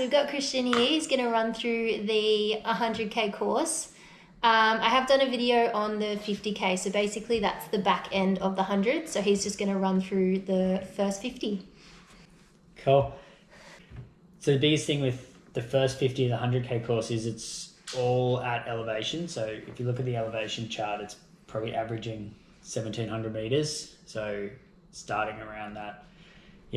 so we've got Cristian here. He's going to run through the 100k course. I have done a video on the 50k, so basically that's the back end of the 100. So he's just going to run through the first 50. Cool. So the biggest thing with the first 50 of the 100k course is it's all at elevation. So if you look at the elevation chart, it's probably averaging 1700 meters. So starting around that,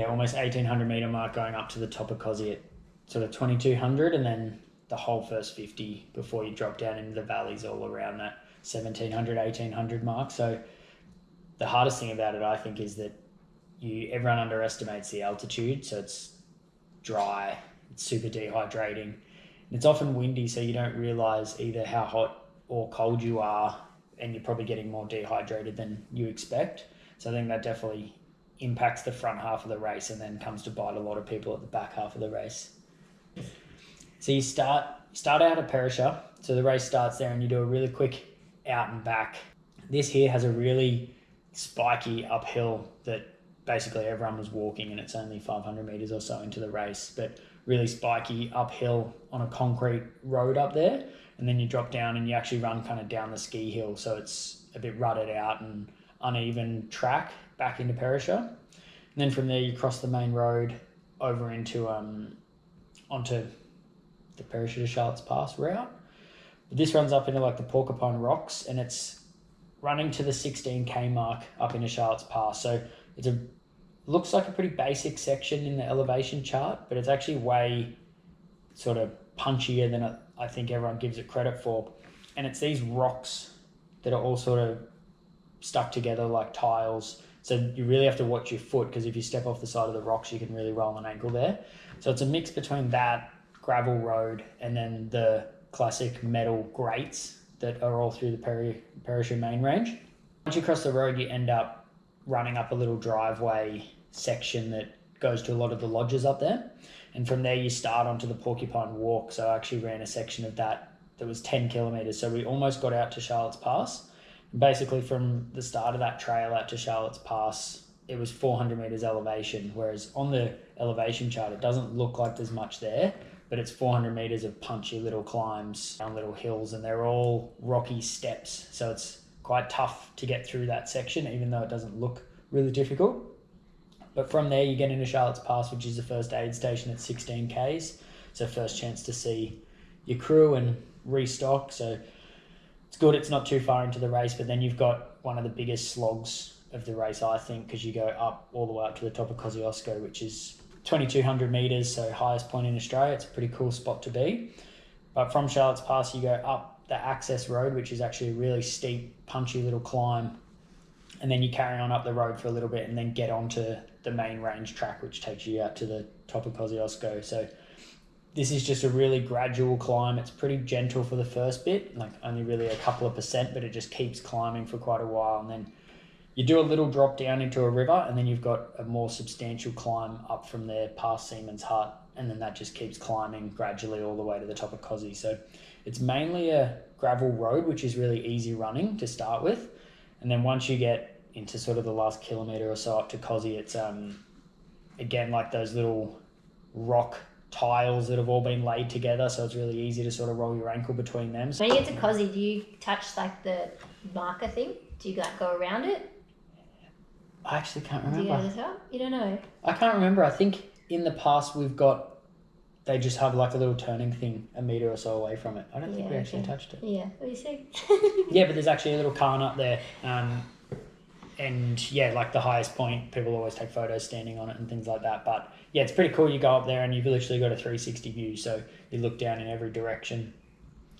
almost 1800 meter mark, going up to the top of Kosci at sort of 2200, and then the whole first 50 before you drop down into the valleys all around that 1700, 1800 mark. So the hardest thing about it, I think, is that everyone underestimates the altitude. So it's dry, it's super dehydrating, and it's often windy, so you don't realize either how hot or cold you are, and you're probably getting more dehydrated than you expect. So I think that definitely impacts the front half of the race and then comes to bite a lot of people at the back half of the race. So you start out at Perisher, so the race starts there and you do a really quick out and back. This here has a really spiky uphill that basically everyone was walking, and it's only 500 meters or so into the race, but really spiky uphill on a concrete road up there. And then you drop down and you actually run kind of down the ski hill, so it's a bit rutted out and uneven track back into Perisher. And then from there you cross the main road over into onto the Perisher to Charlotte's Pass route. This runs up into like the Porcupine Rocks, and it's running to the 16k mark up into Charlotte's Pass. So looks like a pretty basic section in the elevation chart, but it's actually way sort of punchier than I think everyone gives it credit for. And it's these rocks that are all sort of stuck together like tiles. So you really have to watch your foot, because if you step off the side of the rocks, you can really roll an ankle there. So it's a mix between that gravel road and then the classic metal grates that are all through the Perisher main range. Once you cross the road, you end up running up a little driveway section that goes to a lot of the lodges up there. And from there you start onto the Porcupine Walk. So I actually ran a section of that was 10 kilometers. So we almost got out to Charlotte's Pass. And basically from the start of that trail out to Charlotte's Pass, it was 400 meters elevation. Whereas on the elevation chart, it doesn't look like there's much there, but it's 400 meters of punchy little climbs down little hills, and they're all rocky steps. So it's quite tough to get through that section, even though it doesn't look really difficult. But from there you get into Charlotte's Pass, which is the first aid station at 16 Ks. So first chance to see your crew and restock. So it's good, it's not too far into the race, but then you've got one of the biggest slogs of the race, I think, because you go up all the way up to the top of Kosciuszko, which is 2200 meters, so highest point in Australia. It's a pretty cool spot to be. But from Charlotte's Pass, you go up the access road, which is actually a really steep, punchy little climb. And then you carry on up the road for a little bit and then get onto the main range track, which takes you out to the top of Kosciuszko. So this is just a really gradual climb. It's pretty gentle for the first bit, like only really a couple of percent, but it just keeps climbing for quite a while. And then you do a little drop down into a river, and then you've got a more substantial climb up from there past Seaman's Hut, and then that just keeps climbing gradually all the way to the top of Kosci. So it's mainly a gravel road, which is really easy running to start with. And then once you get into sort of the last kilometre or so up to Kosci, it's again like those little rock tiles that have all been laid together, so it's really easy to sort of roll your ankle between them. When you get to Kosci, do you touch like the marker thing? Do you like go around it? I actually can't remember. Do you go to the top? You don't know? I can't remember. I think in the past they just have like a little turning thing a metre or so away from it. I don't think we actually touched it. Yeah, what do you say? Yeah, but there's actually a little cairn up there. And yeah, like the highest point, people always take photos standing on it and things like that. But yeah, it's pretty cool. You go up there and you've literally got a 360 view. So you look down in every direction.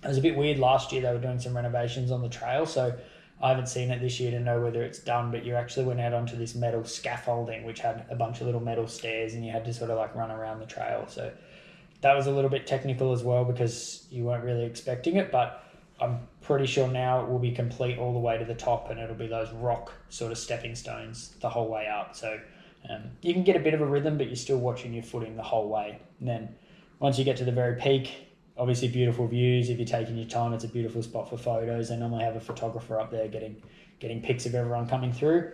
It was a bit weird last year. They were doing some renovations on the trail. So I haven't seen it this year to know whether it's done, but you actually went out onto this metal scaffolding, which had a bunch of little metal stairs, and you had to sort of like run around the trail. So that was a little bit technical as well, because you weren't really expecting it, but I'm pretty sure now it will be complete all the way to the top, and it'll be those rock sort of stepping stones the whole way up. So you can get a bit of a rhythm, but you're still watching your footing the whole way. And then once you get to the very peak, obviously beautiful views. If you're taking your time, it's a beautiful spot for photos. They normally have a photographer up there getting pics of everyone coming through.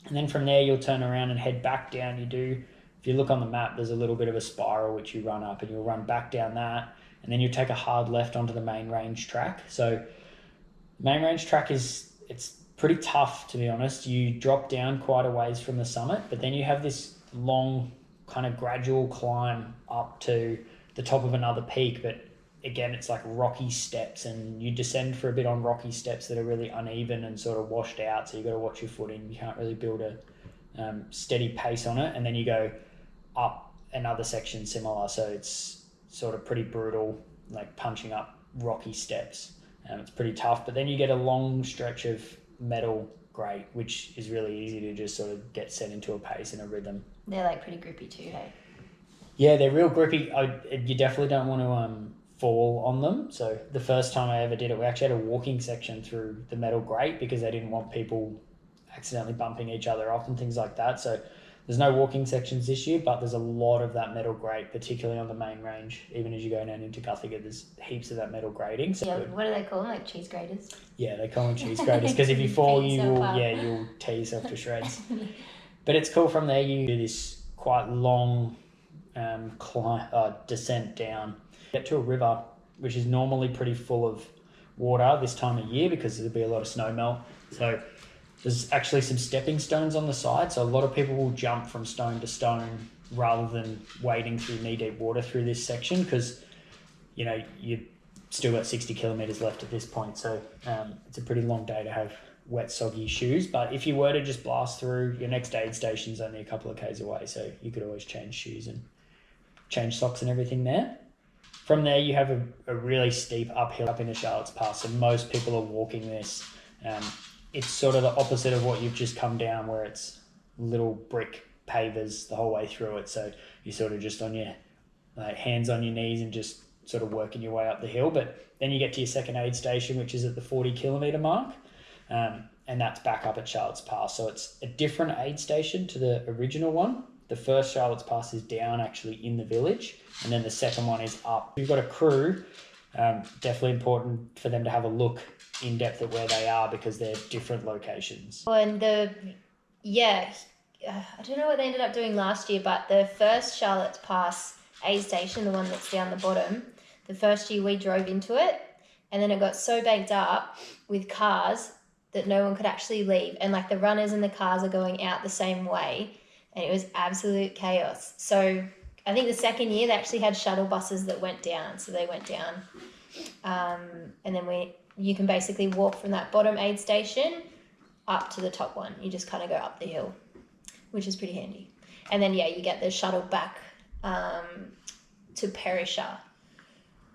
And then from there, you'll turn around and head back down. You do you look on the map, there's a little bit of a spiral which you run up, and you'll run back down that, and then you take a hard left onto the main range track. So main range track it's pretty tough, to be honest. You drop down quite a ways from the summit, but then you have this long kind of gradual climb up to the top of another peak. But again, it's like rocky steps, and you descend for a bit on rocky steps that are really uneven and sort of washed out. So you got to watch your footing. You can't really build a steady pace on it. And then you go up another section similar. So it's sort of pretty brutal, like punching up rocky steps. It's pretty tough. But then you get a long stretch of metal grate, which is really easy to just sort of get set into a pace and a rhythm. They're like pretty grippy too, hey? Yeah, they're real grippy. You definitely don't want to fall on them. So the first time I ever did it, we actually had a walking section through the metal grate because they didn't want people accidentally bumping each other off and things like that. So there's no walking sections this year, but there's a lot of that metal grate, particularly on the main range. Even as you go down into Guthiga, there's heaps of that metal grating. So yeah, what do they call them? Like cheese graters? Yeah, they call them cheese graters because if you fall, you'll tear yourself to shreds. But it's cool. From there, you do this quite long descent down. Get to a river, which is normally pretty full of water this time of year because there'll be a lot of snow melt. So there's actually some stepping stones on the side. So a lot of people will jump from stone to stone rather than wading through knee-deep water through this section because, you know, you've still got 60 kilometres left at this point. So it's a pretty long day to have wet, soggy shoes. But if you were to just blast through, your next aid station's only a couple of k's away. So you could always change shoes and change socks and everything there. From there, you have a really steep uphill up into Charlotte's Pass. So most people are walking this. It's sort of the opposite of what you've just come down, where it's little brick pavers the whole way through it. So you're sort of just on your hands on your knees and just sort of working your way up the hill. But then you get to your second aid station, which is at the 40 kilometre mark. And that's back up at Charlotte's Pass. So it's a different aid station to the original one. The first Charlotte's Pass is down actually in the village, and then the second one is up. You've got a crew, definitely important for them to have a look in depth at where they are because they're different locations. And I don't know what they ended up doing last year, but the first Charlotte's Pass aid station, the one that's down the bottom, the first year we drove into it, and then it got so banked up with cars that no one could actually leave, and like the runners and the cars are going out the same way, and it was absolute chaos. So I think the second year they actually had shuttle buses that went down, so they went down, and then you can basically walk from that bottom aid station up to the top one. You just kind of go up the hill, which is pretty handy. And then you get the shuttle back to Perisher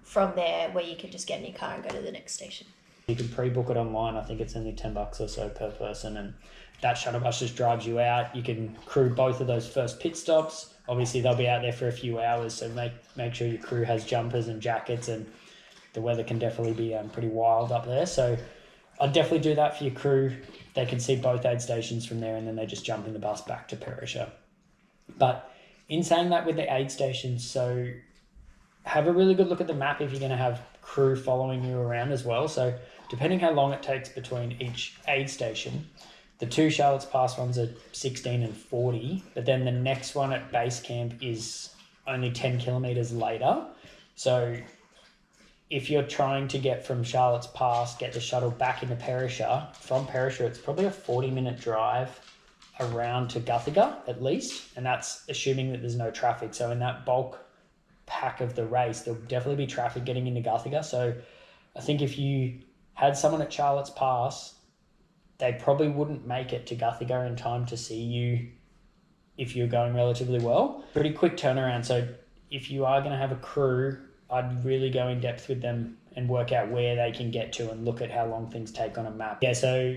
from there, where you can just get in your car and go to the next station. You can pre-book it online. I think it's only $10 or so per person, and that shuttle bus just drives you out. You can crew both of those first pit stops. Obviously, they'll be out there for a few hours, so make sure your crew has jumpers and jackets, and the weather can definitely be pretty wild up there. So I'd definitely do that for your crew. They can see both aid stations from there, and then they just jump in the bus back to Perisher. But in saying that, with the aid stations, so have a really good look at the map if you're going to have crew following you around as well. So depending how long it takes between each aid station, the two Charlotte's Pass ones are 16 and 40, but then the next one at base camp is only 10 kilometres later. So if you're trying to get from Charlotte's Pass, get the shuttle back into Perisher, from Perisher it's probably a 40-minute drive around to Guthiga at least, and that's assuming that there's no traffic. So in that bulk pack of the race, there'll definitely be traffic getting into Guthiga. So I think if you had someone at Charlotte's Pass, they probably wouldn't make it to Guthiga in time to see you if you're going relatively well. Pretty quick turnaround. So if you are going to have a crew, I'd really go in depth with them and work out where they can get to and look at how long things take on a map. Yeah, so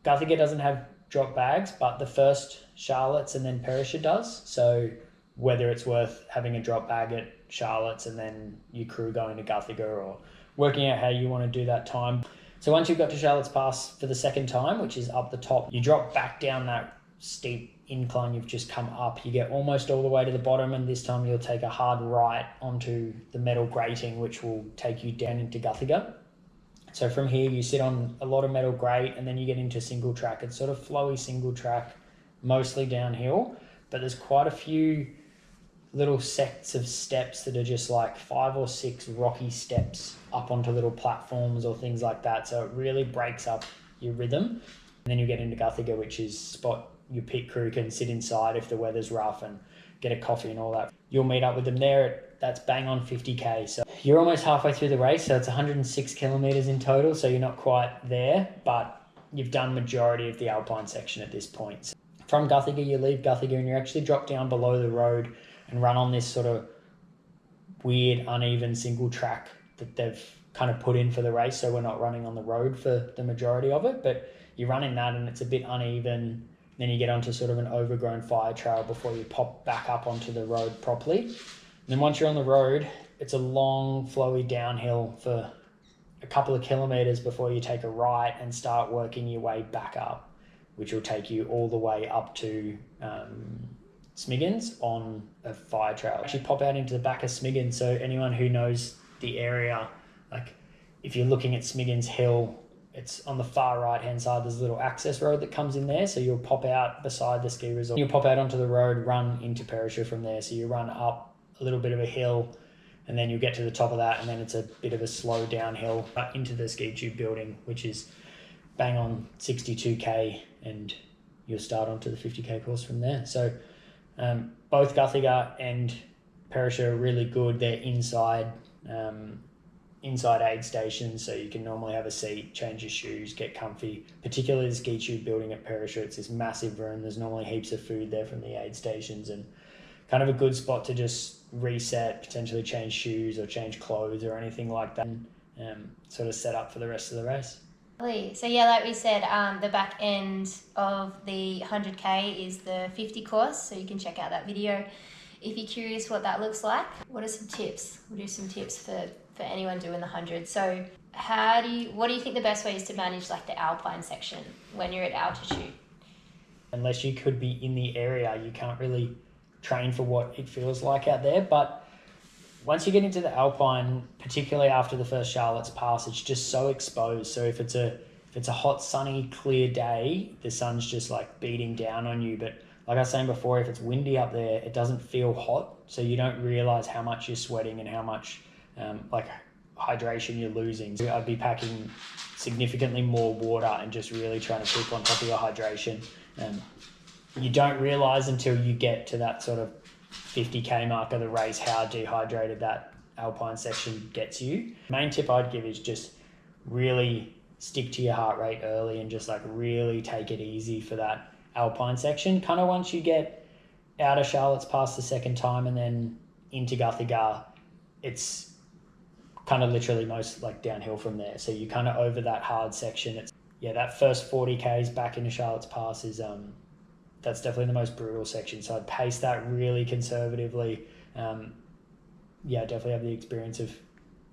Guthiga doesn't have drop bags, but the first Charlotte's and then Perisher does. So whether it's worth having a drop bag at Charlotte's and then your crew going to Guthiga, or working out how you want to do that time. So once you've got to Charlotte's Pass for the second time, which is up the top, you drop back down that steep incline you've just come up. You get almost all the way to the bottom, and this time you'll take a hard right onto the metal grating, which will take you down into Guthiga. So from here you sit on a lot of metal grate, and then you get into single track. It's sort of flowy single track, mostly downhill, but there's quite a few little sects of steps that are just like 5 or 6 rocky steps up onto little platforms or things like that. So it really breaks up your rhythm. And then you get into Guthiga, which is spot your pit crew can sit inside if the weather's rough and get a coffee and all that. You'll meet up with them there. That's bang on 50k. So you're almost halfway through the race. So it's 106 kilometers in total. So you're not quite there, but you've done majority of the Alpine section at this point. So from Guthiga, you leave Guthiga and you actually drop down below the road and run on this sort of weird, uneven single track that they've kind of put in for the race. So we're not running on the road for the majority of it, but you run in that and it's a bit uneven. Then you get onto sort of an overgrown fire trail before you pop back up onto the road properly. And then once you're on the road, it's a long, flowy downhill for a couple of kilometers before you take a right and start working your way back up, which will take you all the way up to Smiggins on a fire trail. Actually pop out into the back of Smiggins. So anyone who knows the area, like if you're looking at Smiggins Hill, it's on the far right hand side, there's a little access road that comes in there. So you'll pop out beside the ski resort. You'll pop out onto the road, run into Perisher from there. So you run up a little bit of a hill and then you'll get to the top of that, and then it's a bit of a slow downhill into the ski tube building, which is bang on 62k, and you'll start onto the 50k course from there. So both Guthiga and Perisher are really good. They're inside aid stations, so you can normally have a seat, change your shoes, get comfy. Particularly the ski tube building at Perisher, it's this massive room. There's normally heaps of food there from the aid stations, and kind of a good spot to just reset, potentially change shoes or change clothes or anything like that, and sort of set up for the rest of the race. So yeah, like we said, the back end of the 100k is the 50 course, so you can check out that video if you're curious what that looks like. What are some tips? We'll do some tips for anyone doing the 100. So what do you think the best way is to manage like the Alpine section when you're at altitude? Unless you could be in the area, you can't really train for what it feels like out there. But once you get into the Alpine, particularly after the first Charlotte's Pass, it's just so exposed. So if it's a hot, sunny, clear day, the sun's just like beating down on you. But like I was saying before, if it's windy up there, it doesn't feel hot. So you don't realize how much you're sweating and how much like hydration you're losing. So I'd be packing significantly more water and just really trying to keep on top of your hydration. You don't realize until you get to that sort of 50k mark of the race how dehydrated that Alpine section gets you. Main tip I'd give is just really stick to your heart rate early and just like really take it easy for that Alpine section. Kind of once you get out of Charlotte's Pass the second time and then into Guthiga, it's kind of literally most like downhill from there. So you kind of over that hard section. That first 40k's back into Charlotte's Pass is that's definitely the most brutal section. So I'd pace that really conservatively. Definitely have the experience of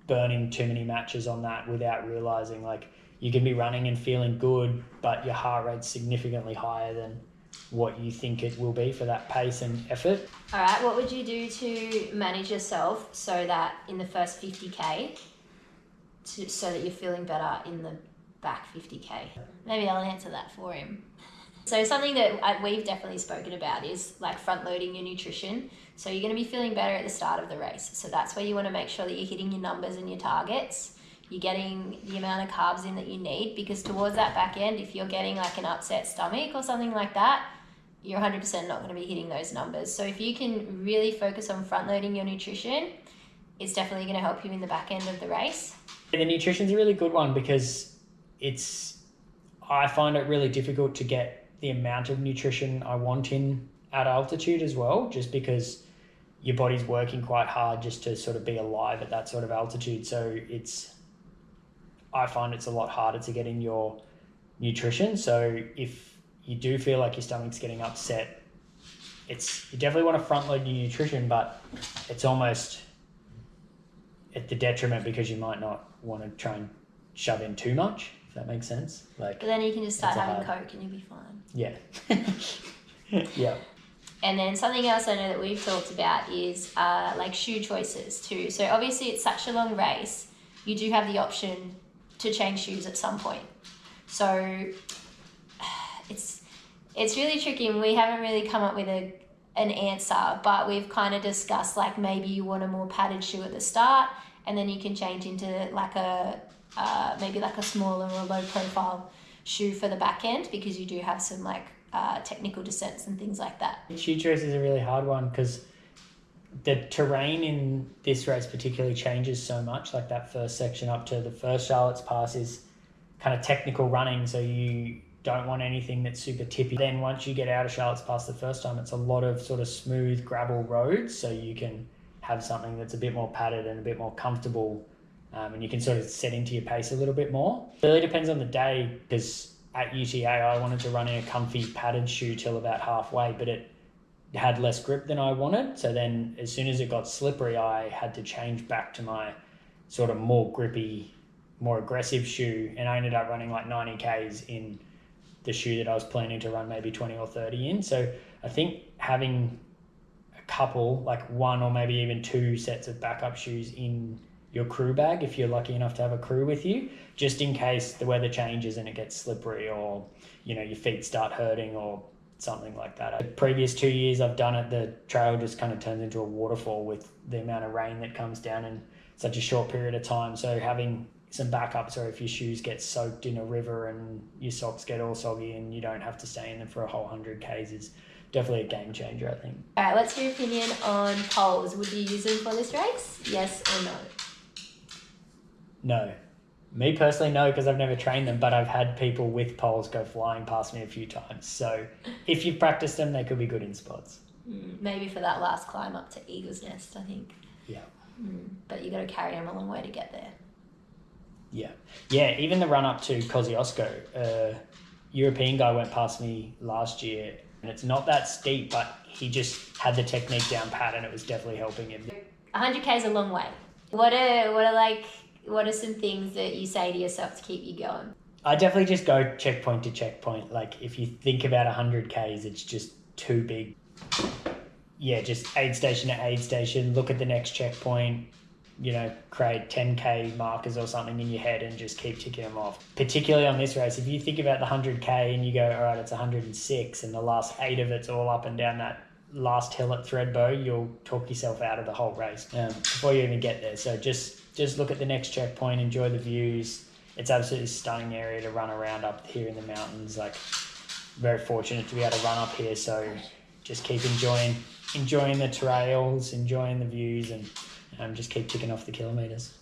burning too many matches on that without realizing like you can be running and feeling good, but your heart rate's significantly higher than what you think it will be for that pace and effort. All right, what would you do to manage yourself so that in the first 50k, so that you're feeling better in the back 50k? Maybe I'll answer that for him. So something that we've definitely spoken about is like front loading your nutrition. So you're going to be feeling better at the start of the race. So that's where you want to make sure that you're hitting your numbers and your targets. You're getting the amount of carbs in that you need, because towards that back end, if you're getting like an upset stomach or something like that, you're 100% not going to be hitting those numbers. So if you can really focus on front loading your nutrition, it's definitely going to help you in the back end of the race. The nutrition's a really good one because I find it really difficult to get the amount of nutrition I want in at altitude as well, just because your body's working quite hard just to sort of be alive at that sort of altitude. So I find it's a lot harder to get in your nutrition. So if you do feel like your stomach's getting upset, you definitely want to front load your nutrition, but it's almost at the detriment because you might not want to try and shove in too much, if that makes sense. But then you can just start having Coke and you'll be fine. Yeah. Yeah. And then something else I know that we've talked about is like shoe choices too. So obviously it's such a long race, you do have the option to change shoes at some point. So it's really tricky, and we haven't really come up with an answer, but we've kind of discussed like maybe you want a more padded shoe at the start, and then you can change into like a maybe like a smaller or low profile shoe for the back end, because you do have some like technical descents and things like that. Shoe choice is a really hard one because the terrain in this race particularly changes so much. Like that first section up to the first Charlotte's Pass is kind of technical running, so you don't want anything that's super tippy. Then once you get out of Charlotte's Pass the first time, it's a lot of sort of smooth gravel roads, so you can have something that's a bit more padded and a bit more comfortable, and you can sort of set into your pace a little bit more. It really depends on the day, because at UTA I wanted to run in a comfy padded shoe till about halfway, but it had less grip than I wanted. So then as soon as it got slippery, I had to change back to my sort of more grippy, more aggressive shoe, and I ended up running like 90 Ks in the shoe that I was planning to run maybe 20 or 30 in. So I think having a couple, like one or maybe even two sets of backup shoes in your crew bag, if you're lucky enough to have a crew with you, just in case the weather changes and it gets slippery, or you know your feet start hurting or something like that. The previous 2 years I've done it, the trail just kind of turns into a waterfall with the amount of rain that comes down in such a short period of time. So having some backups, or if your shoes get soaked in a river and your socks get all soggy and you don't have to stay in them for a whole 100 Ks, is definitely a game changer, I think. All right, let's hear your opinion on poles. Would you use them for this race? Yes or no? No. Me personally, no, because I've never trained them, but I've had people with poles go flying past me a few times. So if you've practiced them, they could be good in spots. Maybe for that last climb up to Eagle's Nest, I think. Yeah. But you got to carry them a long way to get there. Yeah. Yeah, even the run up to KOSCIUSZKO, a European guy went past me last year, and it's not that steep, but he just had the technique down pat, and it was definitely helping him. 100K is a long way. What are some things that you say to yourself to keep you going? I definitely just go checkpoint to checkpoint. Like if you think about 100 Ks, it's just too big. Yeah, just aid station to aid station, look at the next checkpoint, you know, create 10K markers or something in your head and just keep ticking them off. Particularly on this race, if you think about the 100K and you go, all right, it's 106 and the last 8 of it's all up and down that last hill at Threadbow, you'll talk yourself out of the whole race before you even get there. So just look at the next checkpoint, enjoy the views. It's absolutely stunning area to run around up here in the mountains. Like, very fortunate to be able to run up here, so just keep enjoying the trails, enjoying the views, and just keep ticking off the kilometres.